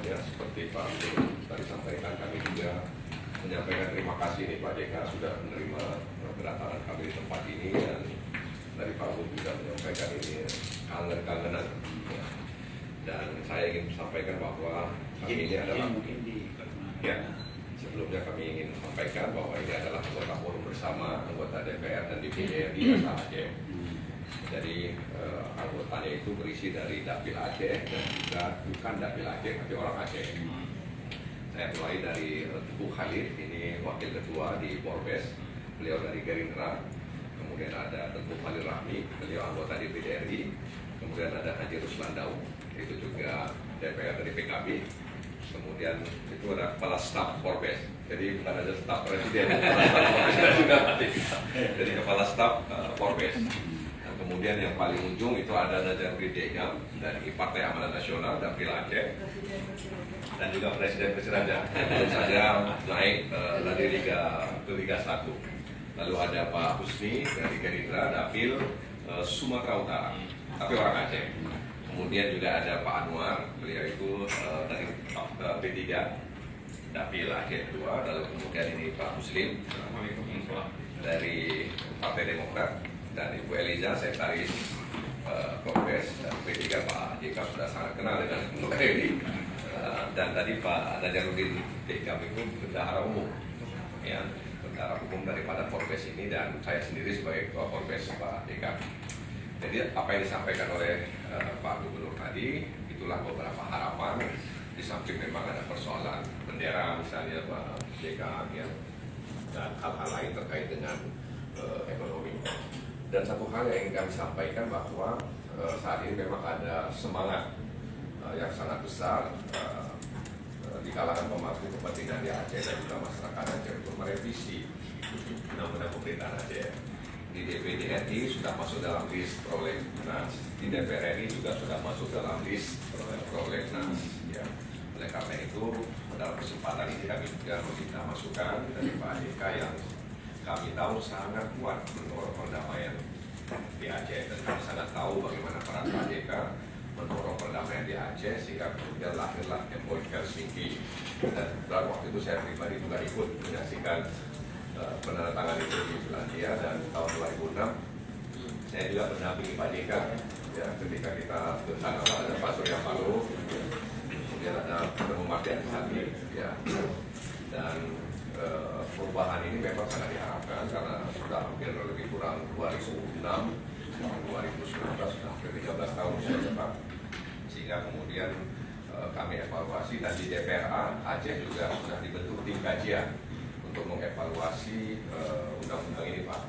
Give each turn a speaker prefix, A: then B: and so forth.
A: semuanya. Seperti Pak Gubernur tadi sampaikan, kami juga menyampaikan terima kasih nih Pak JK sudah menerima kedatangan kami di tempat ini, dan dari Pak Gubernur juga menyampaikan ini kangen-kangenan. Ya. Dan saya ingin sampaikan bahwa kami ini adalah sebelumnya kami ingin sampaikan bahwa ini adalah anggota forum bersama anggota DPR dan DPD di Aceh. Jadi anggotanya itu berisi dari Dapil Aceh dan juga bukan Dapil Aceh tapi orang Aceh. Saya mulai dari Teguh Khalid, ini wakil ketua di Polres, beliau dari Gerindra. Kemudian ada Teguh Khalid Rahmi, beliau anggota DPD RI. Kemudian ada Haji Ruslan Daud, itu juga DPR dari PKB. Kemudian itu ada kepala staf Polres, jadi bukan ada staf presiden, kepala staf Polres juga. Jadi kepala staf Polres. Kemudian yang paling ujung itu ada Najarudin Degam dari Partai Amanat Nasional Dapil Aceh, dan juga Presiden Raja tentu saja naik dari Liga 1. Lalu ada Pak Husni dari Gerindra Dapil Sumatera Utara, tapi orang Aceh. Kemudian juga ada Pak Anwar, beliau itu dari P3 Dapil Aceh 2. Lalu kemudian ini Pak Muslim dari Partai Demokrat, dan Ibu Eliza, sekretaris Kongres dan P3. Pak JK sudah sangat kenal dengan Ibu Eli. Dan tadi Pak Najarudin Degam itu bendahara umum, ya, bendahara umum daripada Polres ini, dan saya sendiri sebagai ketua Polres Pak JK. Jadi apa yang disampaikan oleh Pak Gubernur tadi, itulah beberapa harapan. Di samping memang ada persoalan bendera misalnya Pak JK, ya, dan hal-hal lain terkait dengan ekonomi. Dan satu hal yang ingin kami sampaikan bahwa saat ini memang ada semangat yang sangat besar di kalangan pemangku kepentingan di Aceh dan juga masyarakat Aceh untuk merevisi undang-undang pemerintahan Aceh. Di DPD RI sudah masuk dalam list prolegnas, di DPR RI juga sudah masuk dalam list prolegnas. Ya. Oleh karena itu, dalam kesempatan ini kami juga meminta masukan dari Pak JK yang kami tahu sangat kuat mendorong perdamaian di Aceh, dan kami sangat tahu bagaimana peran Pak JK mendorong perdamaian di Aceh sehingga kemudian lahirlah MOU Helsinki. Dan pada waktu itu saya pribadi juga ikut menyaksikan penandatangan itu di Selandia, dan tahun 2006 saya juga mendampingi Pak JK, ya, ketika kita bersama ada Pak Surya Paloh, kemudian ada Ketemu Mardian Sani, ya, dan perubahan ini memang sangat diharapkan karena sudah hampir lebih kurang 2006 2019 sudah hampir 13 tahun sudah cepat, sehingga kemudian kami evaluasi, dan di DPRA Aceh juga sudah dibentuk tim kajian untuk mengevaluasi undang-undang ini Pak.